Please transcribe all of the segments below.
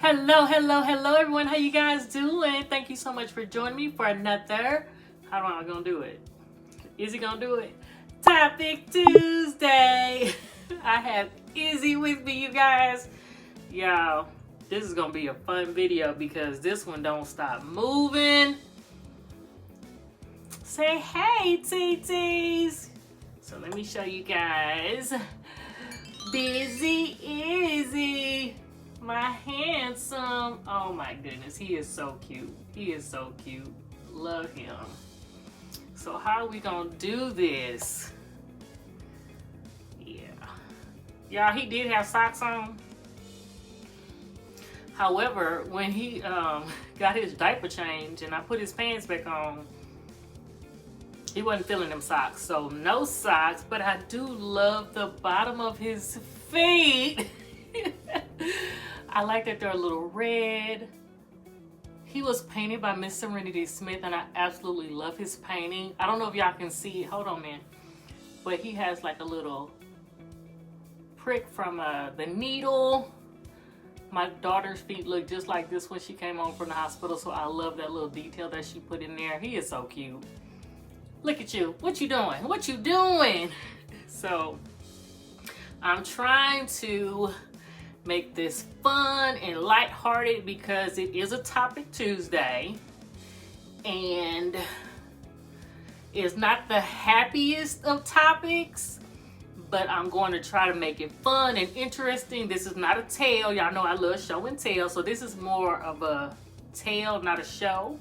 Hello everyone. How you guys doing? Thank you so much for joining me for another, how am I gonna do it? Is he gonna do it? Topic Tuesday. I have Izzy with me, you guys. Y'all, this is gonna be a fun video because this one don't stop moving. Say hey, TTs. So let me show you guys. Busy Izzy. My handsome. Oh my goodness, he is so cute. He is so cute. Love him. So how are we gonna do this? Yeah. Y'all, he did have socks on. However, when he got his diaper changed and I put his pants back on, he wasn't feeling them socks. So no socks, but I do love the bottom of his feet. I like that they're a little red. He was painted by Miss Serenity Smith and I absolutely love his painting. I don't know if y'all can see it. Hold on, man. But he has like a little prick from the needle. My daughter's feet look just like this when she came home from the hospital, so I love that little detail that she put in there. He is so cute. Look at you. What you doing? What you doing? So I'm trying to make this fun and lighthearted because it is a Topic Tuesday and it's not the happiest of topics, but I'm going to try to make it fun and interesting. This is not a tale. Y'all know I love show and tell, so this is more of a tale, not a show.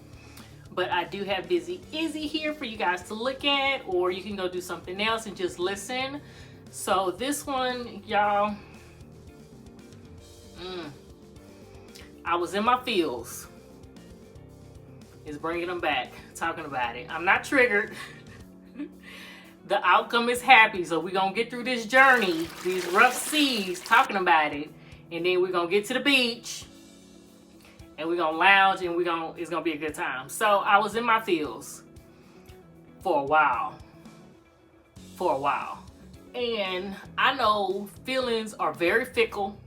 But I do have Busy Izzy here for you guys to look at, or you can go do something else and just listen. So this one, y'all, I was in my feels. It's bringing them back, talking about it. I'm not triggered. The outcome is happy, so we're gonna get through this journey, these rough seas, talking about it, and then we're gonna get to the beach, and we're gonna lounge, and it's gonna be a good time. So I was in my feels for a while, and I know feelings are very fickle,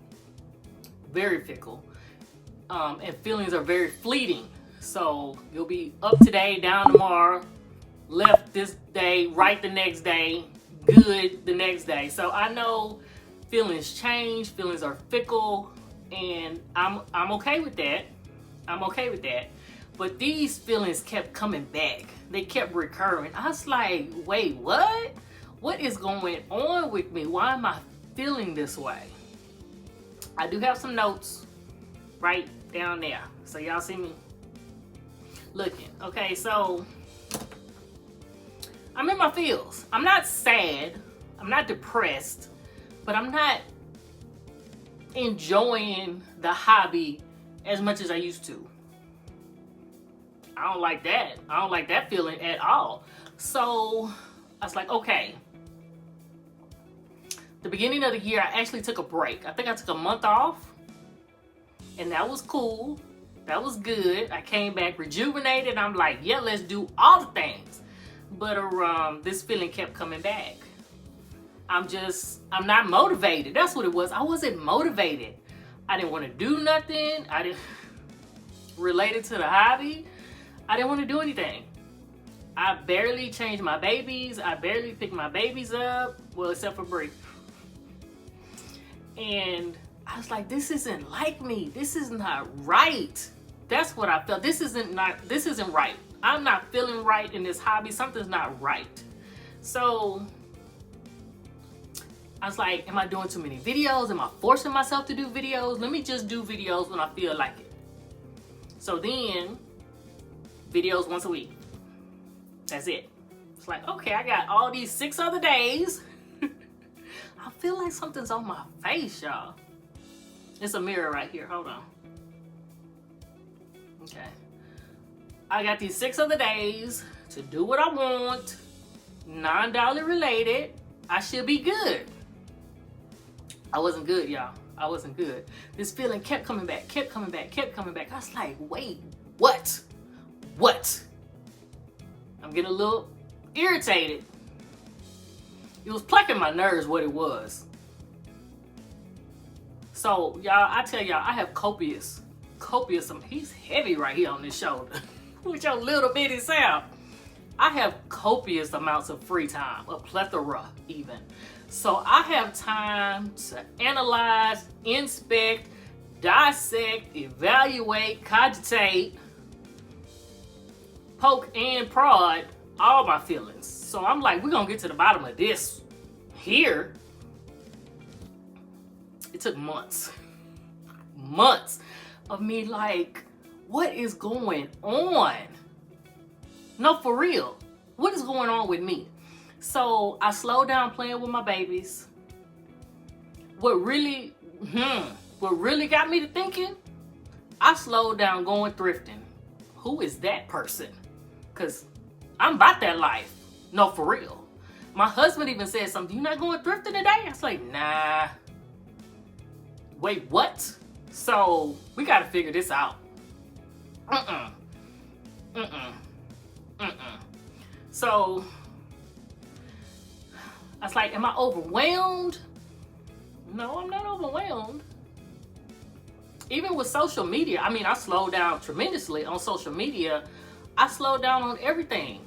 and feelings are very fleeting. So you'll be up today, down tomorrow, left this day, right the next day, good the next day. So I know feelings change, feelings are fickle, and I'm okay with that. I'm okay with that. But these feelings kept coming back. They kept recurring. I was like, wait, what? What is going on with me? Why am I feeling this way? I do have some notes right down there. So y'all see me looking. Okay, so I'm in my feels. I'm not sad. I'm not depressed. But I'm not enjoying the hobby as much as I used to. I don't like that. I don't like that feeling at all. So I was like, okay. The beginning of the year, I actually took a break. I think I took a month off. And that was cool. That was good. I came back rejuvenated. I'm like, yeah, let's do all the things. But this feeling kept coming back. I'm not motivated. That's what it was. I wasn't motivated. I didn't want to do nothing. I didn't related to the hobby. I didn't want to do anything. I barely changed my babies. I barely picked my babies up. Well, except for Bree. And I was like, this isn't like me. This is not right. That's what I felt. This isn't right. I'm not feeling right in this hobby. Something's not right. So I was like, am I doing too many videos? Am I forcing myself to do videos? Let me just do videos when I feel like it. So then, videos once a week. That's it. It's like, okay, I got all these 6 other days. I feel like something's on my face, y'all. It's a mirror right here. Hold on. Okay. I got these 6 other days to do what I want. $9 related. I should be good. I wasn't good, y'all. I wasn't good. This feeling kept coming back, kept coming back, kept coming back. I was like, wait, what? What? I'm getting a little irritated. It was plucking my nerves what it was. So y'all, I tell y'all, I have copious copious, he's heavy right here on this shoulder with your little bitty self. I have copious amounts of free time, a plethora even. So I have time to analyze, inspect, dissect, evaluate, cogitate, poke and prod all my feelings. So I'm like, we're gonna get to the bottom of this here. It took months of me like, what is going on? No, for real. What is going on with me? So I slowed down playing with my babies. What really got me to thinking, I slowed down going thrifting. Who is that person? Because I'm about that life. No, for real. My husband even said something, you not going thrifting today? I was like, nah. Wait, what? So we got to figure this out. So I was like, am I overwhelmed? No, I'm not overwhelmed. Even with social media, I mean, I slowed down tremendously on social media. I slowed down on everything.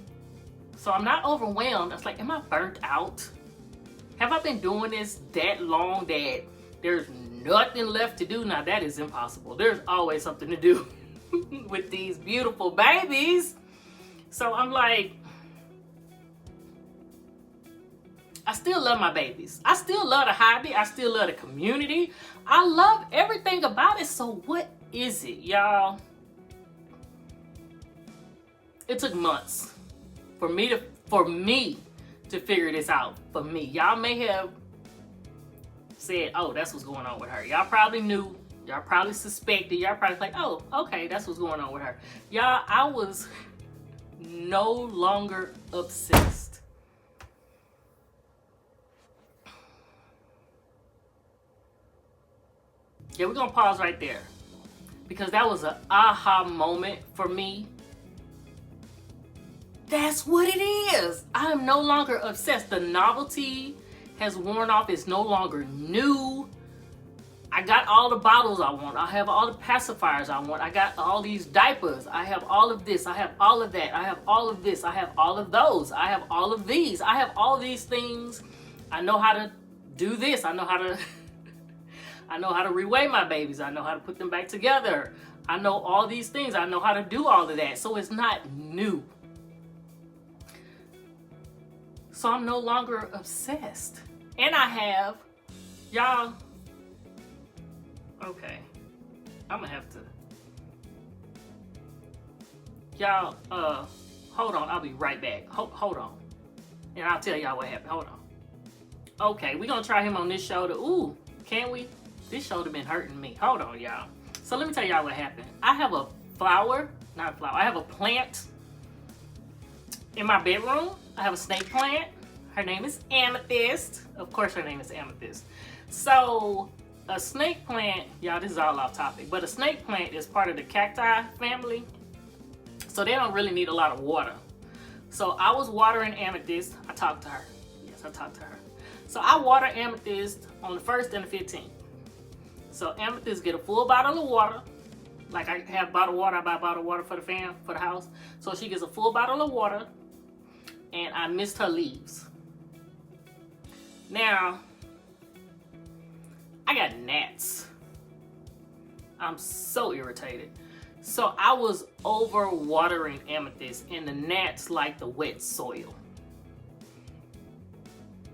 So I'm not overwhelmed. I was like, am I burnt out? Have I been doing this that long that there's nothing left to do? Now that is impossible. There's always something to do with these beautiful babies. So I'm like, I still love my babies. I still love the hobby. I still love the community. I love everything about it. So what is it, y'all? It took months for me to figure this out. For me, y'all may have said, oh, that's what's going on with her. Y'all probably knew. Y'all probably suspected. Y'all probably like, oh, okay, that's what's going on with her. Y'all, I was no longer obsessed. Yeah, we're gonna pause right there because that was an aha moment for me. That's what it is. I am no longer obsessed. The novelty has worn off. It's no longer new. I got all the bottles I want. I have all the pacifiers I want. I got all these diapers. I have all of this. I have all of that. I have all of this. I have all of those. I have all of these. I have all these things. I know how to do this. I know how to I know how to reweigh my babies. I know how to put them back together. I know all these things. I know how to do all of that. So it's not new. So I'm no longer obsessed. And I have, y'all, okay, I'm gonna have to, y'all, hold on, I'll be right back. Hold on. And I'll tell y'all what happened. Hold on. Okay, we're gonna try him on this shoulder. Ooh, can we? This shoulder been hurting me. Hold on, y'all. So let me tell y'all what happened. I have a I have a plant in my bedroom. I have a snake plant. Her name is Amethyst. Of course her name is Amethyst. So a snake plant, y'all, this is all off topic, but a snake plant is part of the cacti family. So they don't really need a lot of water. So I was watering Amethyst. I talked to her. Yes, I talked to her. So I water Amethyst on the 1st and the 15th. So Amethyst get a full bottle of water. Like I have bottled water, I buy bottled water for the house. So she gets a full bottle of water, and I missed her leaves. Now, I got gnats. I'm so irritated. So I was over watering Amethyst, and the gnats like the wet soil.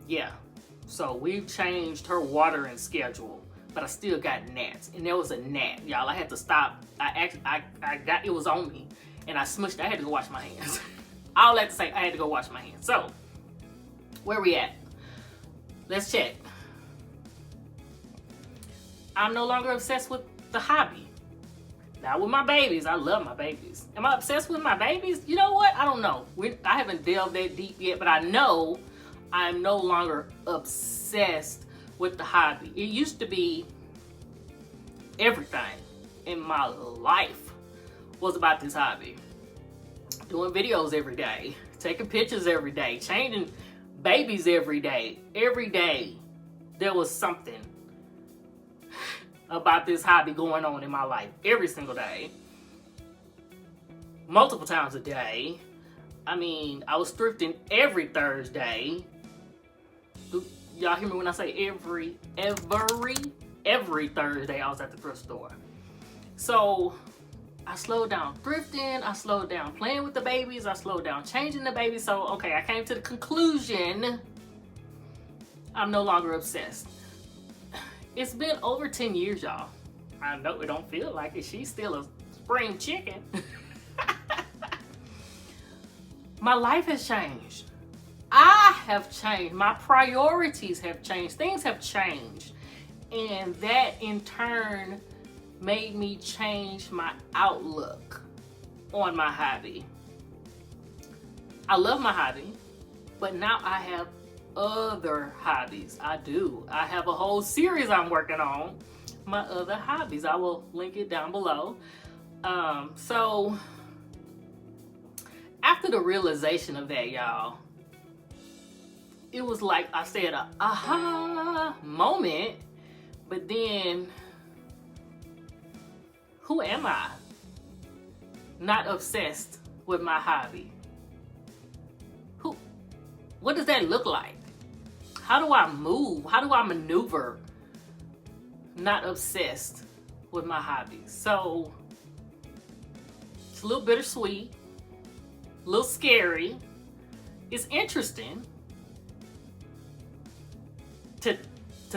Yeah, so we've changed her watering schedule. But I still got gnats, and there was a gnat, y'all. I had to stop. It was on me, and I smushed. I had to go wash my hands. All that to say, I had to go wash my hands. So, where we at? Let's check. I'm no longer obsessed with the hobby. Now with my babies, I love my babies. Am I obsessed with my babies? You know what? I don't know. I haven't delved that deep yet, but I know I'm no longer obsessed with the hobby. It used to be everything in my life was about this hobby. Doing videos every day, taking pictures every day, changing babies every day. Every day there was something about this hobby going on in my life every single day, multiple times a day. I mean, I was thrifting every Thursday. Y'all hear me when I say every Thursday I was at the thrift store. So I slowed down thrifting, I slowed down playing with the babies, I slowed down changing the babies. So, okay, I came to the conclusion I'm no longer obsessed. It's been over 10 years, y'all. I know it don't feel like it. She's still a spring chicken. My life has changed. I have changed. My priorities have changed. Things have changed. And that in turn made me change my outlook on my hobby. I love my hobby, but now I have other hobbies. I do. I have a whole series I'm working on, my other hobbies. I will link it down below. So after the realization of that, y'all, it was like I said, a aha moment. But then, who am I? Not obsessed with my hobby. What does that look like? How do I move? How do I maneuver? Not obsessed with my hobbies. So it's a little bittersweet, a little scary. It's interesting to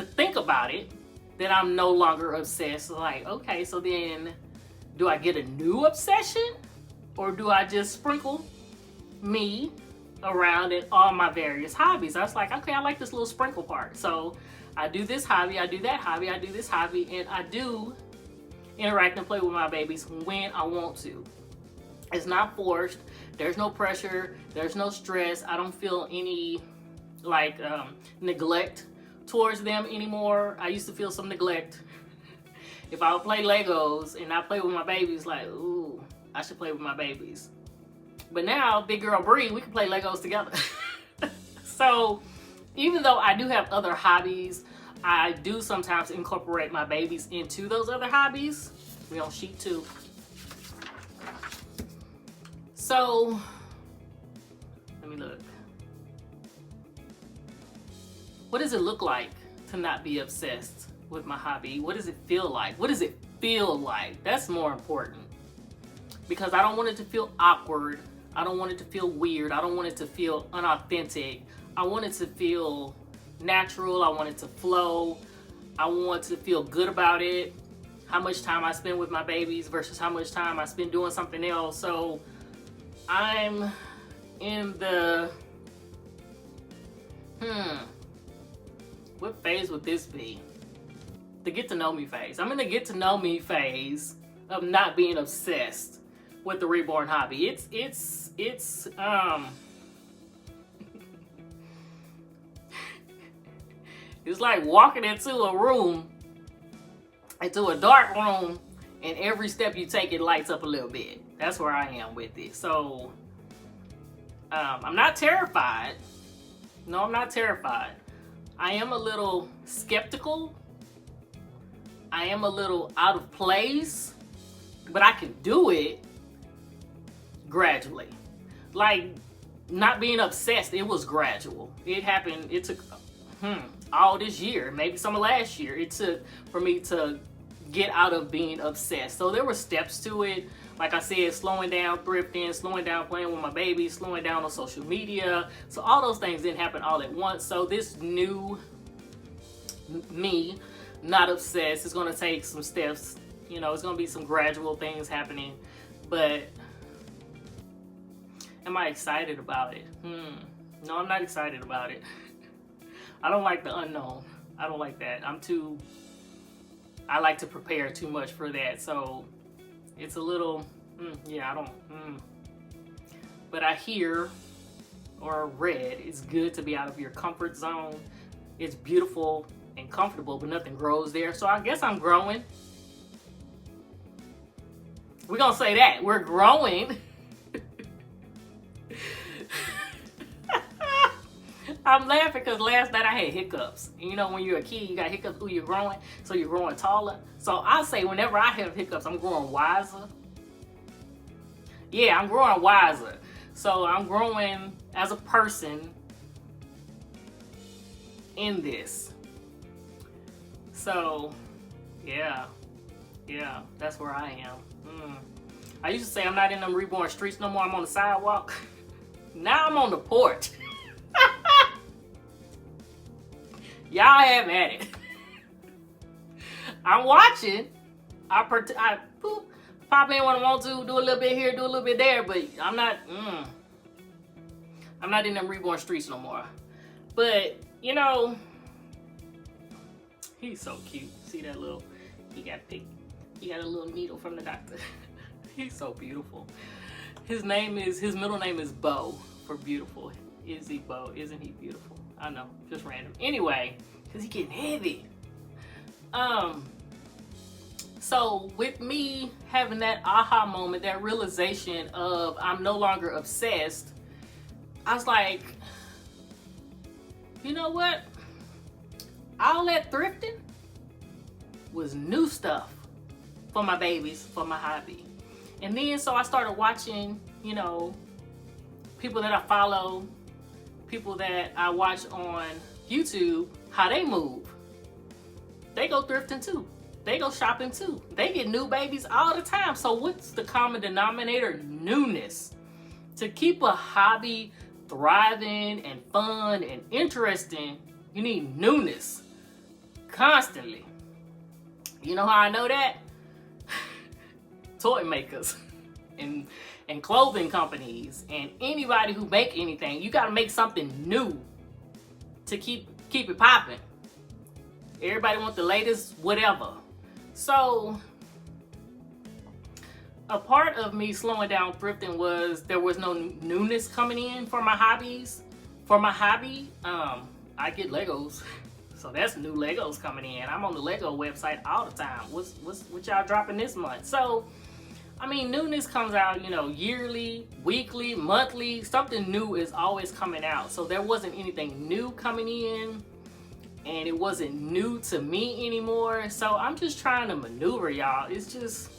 think about it, that I'm no longer obsessed. Like, okay, so then do I get a new obsession, or do I just sprinkle me around in all my various hobbies? I was like, okay, I like this little sprinkle part. So I do this hobby, I do that hobby, I do this hobby, and I do interact and play with my babies when I want to. It's not forced. There's no pressure. There's no stress. I don't feel any like neglect towards them anymore. I used to feel some neglect. If I would play Legos and I play with my babies, like, ooh, I should play with my babies. But now, big girl Bree, we can play Legos together. So even though I do have other hobbies, I do sometimes incorporate my babies into those other hobbies. We on sheet 2. So let me look. What does it look like to not be obsessed with my hobby? What does it feel like? What does it feel like? That's more important. Because I don't want it to feel awkward. I don't want it to feel weird. I don't want it to feel unauthentic. I want it to feel natural. I want it to flow. I want to feel good about it. How much time I spend with my babies versus how much time I spend doing something else. So I'm in the, what phase would this be? The get to know me phase. I'm in the get to know me phase of not being obsessed with the Reborn hobby. It's it's like walking into a room, into a dark room, and every step you take, it lights up a little bit. That's where I am with it. So I'm not terrified. No, I'm not terrified. I am a little skeptical. I am a little out of place, but I can do it gradually. Like, not being obsessed, it was gradual. It happened, it took all this year, maybe some of last year, it took for me to get out of being obsessed. So there were steps to it. Like I said, slowing down thrifting, slowing down playing with my baby, slowing down on social media. So all those things didn't happen all at once. So this new me, not obsessed, is going to take some steps. You know, it's going to be some gradual things happening. But am I excited about it? No, I'm not excited about it. I don't like the unknown. I don't like that. I like to prepare too much for that. So it's a little, yeah, I don't, But I hear or read it's good to be out of your comfort zone. It's beautiful and comfortable, but nothing grows there. So I guess I'm growing. We're going to say that. We're growing. I'm laughing because last night I had hiccups. And you know, when you're a kid, you got hiccups when you're growing, so you're growing taller. So I say whenever I have hiccups, I'm growing wiser. Yeah, I'm growing wiser. So I'm growing as a person in this. So, yeah, that's where I am. I used to say I'm not in them Reborn streets no more. I'm on the sidewalk. Now I'm on the porch. Y'all have at it. I'm watching. I pop in when I want to, do a little bit here, do a little bit there, but I'm not in them Reborn streets no more. But, you know, he's so cute. See that little, he got a little needle from the doctor. He's so beautiful. His middle name is Bo for beautiful. Is he Bo? Isn't he beautiful? I know, just random. Anyway, because he getting heavy. So with me having that aha moment, that realization of I'm no longer obsessed, I was like, you know what? All that thrifting was new stuff for my babies, for my hobby. And then so I started watching, you know, people that I follow, people that I watch on YouTube, how they move. They go thrifting too. They go shopping too. They get new babies all the time. So what's the common denominator? Newness. To keep a hobby thriving and fun and interesting, you need newness constantly. You know how I know that? Toy makers and clothing companies and anybody who make anything, you got to make something new to keep it popping. Everybody wants the latest whatever. So a part of me slowing down thrifting was there was no newness coming in for my hobbies. For my hobby, I get Legos. So that's new Legos coming in. I'm on the Lego website all the time. What y'all dropping this month? So, I mean, newness comes out, you know, yearly, weekly, monthly. Something new is always coming out. So there wasn't anything new coming in. And it wasn't new to me anymore. So I'm just trying to maneuver, y'all. It's just,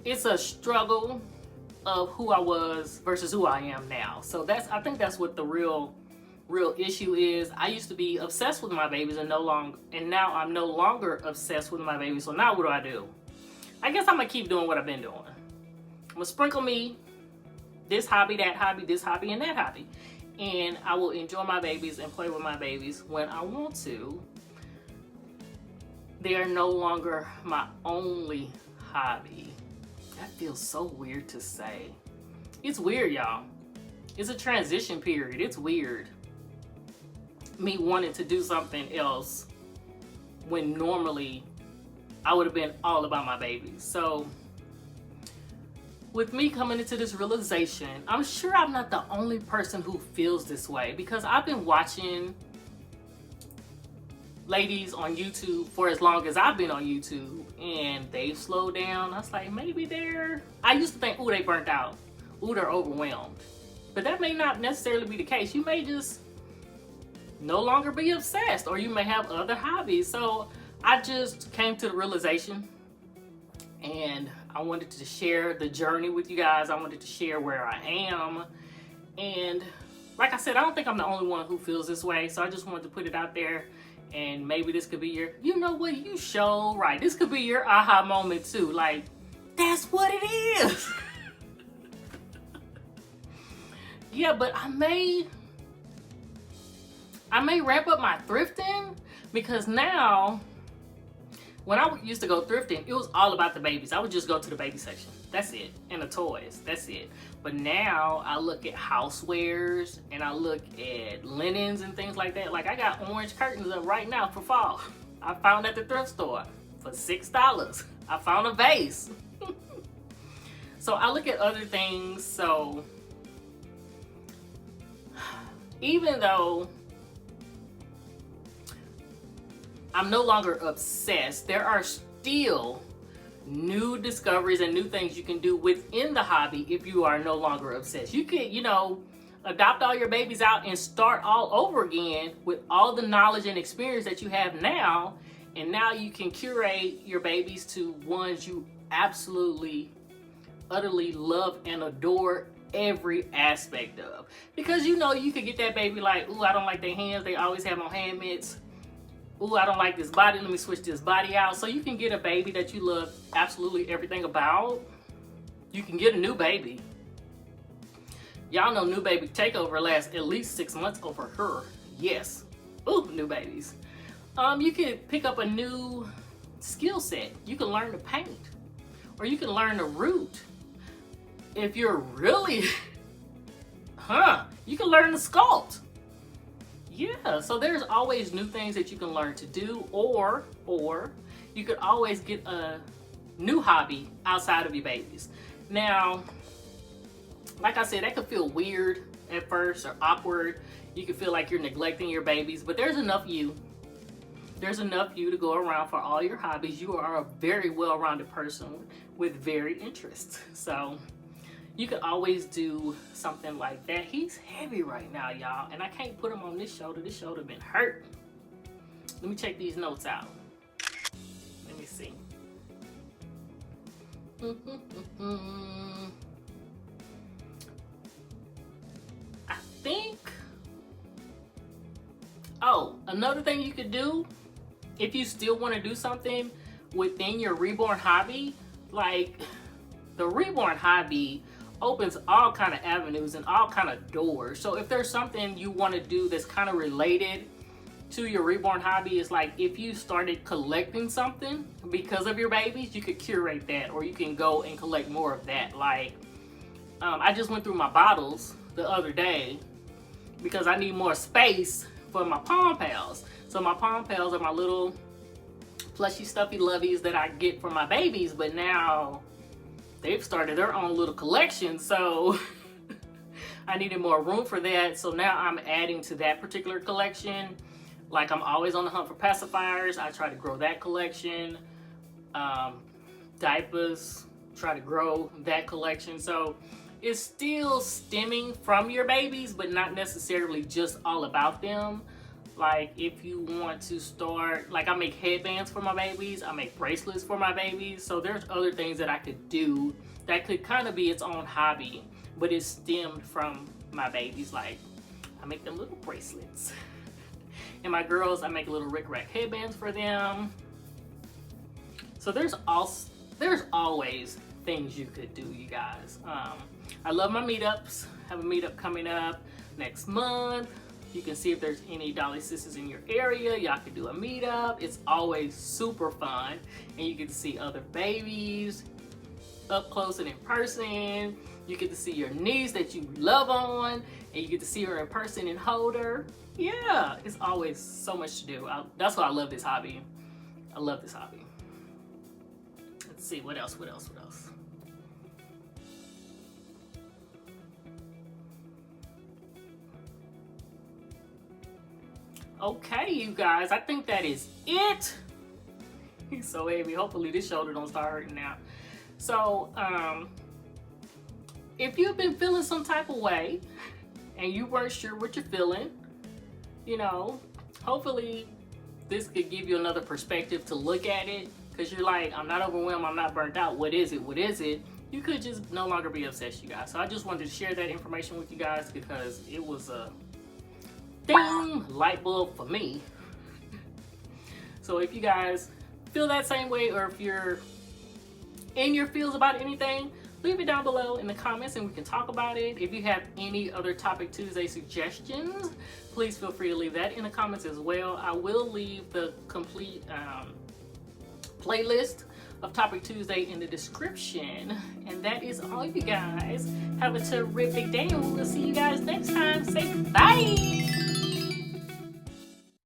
it's a struggle of who I was versus who I am now. So I think that's what the real issue is. I used to be obsessed with my babies and now I'm no longer obsessed with my babies. So now what do? I guess I'm gonna keep doing what I've been doing. I'm gonna sprinkle me this hobby, that hobby, this hobby, and that hobby. And I will enjoy my babies and play with my babies when I want to. They are no longer my only hobby. That feels so weird to say. It's weird, y'all. It's a transition period. It's weird. Me wanting to do something else when normally I would have been all about my babies. So with me coming into this realization, I'm sure I'm not the only person who feels this way, because I've been watching ladies on YouTube for as long as I've been on YouTube, and they've slowed down. I was like, maybe I used to think, ooh, they burnt out. Ooh, they're overwhelmed. But that may not necessarily be the case. You may just no longer be obsessed, or you may have other hobbies. So I just came to the realization, and I wanted to share the journey with you guys. I wanted to share where I am. And like I said, I don't think I'm the only one who feels this way. So I just wanted to put it out there. And maybe this could be you know what, you show right. This could be your aha moment too. Like, that's what it is. Yeah, but I may ramp up my thrifting, because now, when I used to go thrifting, it was all about the babies. I would just go to the baby section. That's it. And the toys. That's it. But now I look at housewares and I look at linens and things like that. Like, I got orange curtains up right now for fall. I found at the thrift store for $6. I found a vase. So I look at other things. So even though I'm no longer obsessed, there are still new discoveries and new things you can do within the hobby if you are no longer obsessed. You can, you know, adopt all your babies out and start all over again with all the knowledge and experience that you have now. And now you can curate your babies to ones you absolutely, utterly love and adore every aspect of. Because you know, you could get that baby like, ooh, I don't like their hands. They always have on hand mitts. Ooh, I don't like this body. Let me switch this body out. So you can get a baby that you love absolutely everything about. You can get a new baby. Y'all know new baby takeover lasts at least 6 months over her. Yes. Ooh, new babies. You can pick up a new skill set. You can learn to paint, or you can learn to root. If you're really, you can learn to sculpt. Yeah, so there's always new things that you can learn to do, or you could always get a new hobby outside of your babies. Now, like I said, that could feel weird at first or awkward. You could feel like you're neglecting your babies, but there's enough you. There's enough you to go around for all your hobbies. You are a very well-rounded person with varied interests. So you could always do something like that. He's heavy right now, y'all, and I can't put him on this shoulder. This shoulder been hurt. Let me check these notes out. Let me see. I think, oh, another thing you could do if you still want to do something within your Reborn hobby, like the Reborn hobby opens all kind of avenues and all kind of doors. So if there's something you want to do that's kind of related to your Reborn hobby, is like if you started collecting something because of your babies, you could curate that, or you can go and collect more of that. Like I just went through my bottles the other day because I need more space for my Pom Pals. So my Pom Pals are my little plushy stuffy loveys that I get for my babies, but now they've started their own little collection, so I needed more room for that. So now I'm adding to that particular collection. Like, I'm always on the hunt for pacifiers. I try to grow that collection. Diapers, try to grow that collection. So it's still stemming from your babies, but not necessarily just all about them. Like, if you want to start, like, I make headbands for my babies, I make bracelets for my babies. So there's other things that I could do that could kind of be its own hobby, but it's stemmed from my babies. Like, I make them little bracelets. And my girls, I make little Rick Rack headbands for them. So there's always things you could do, you guys. I love my meetups. I have a meetup coming up next month. You can see if there's any Dolly Sisters in your area. Y'all can do a meetup. It's always super fun. And you get to see other babies up close and in person. You get to see your niece that you love on, and you get to see her in person and hold her. Yeah, it's always so much to do. That's why I love this hobby. I love this hobby. Let's see, what else? Okay, you guys, I think that is it. He's so heavy. Hopefully this shoulder don't start hurting now. So, if you've been feeling some type of way and you weren't sure what you're feeling, you know, hopefully this could give you another perspective to look at it, because you're like, I'm not overwhelmed, I'm not burnt out. What is it? You could just no longer be obsessed, you guys. So I just wanted to share that information with you guys because it was a ding light bulb for me. So if you guys feel that same way, or if you're in your feels about anything, leave it down below in the comments and we can talk about it. If you have any other Topic Tuesday suggestions, please feel free to leave that in the comments as well. I will leave the complete playlist of Topic Tuesday in the description. And that is all, you guys. Have a terrific day, and we'll see you guys next time. Say bye!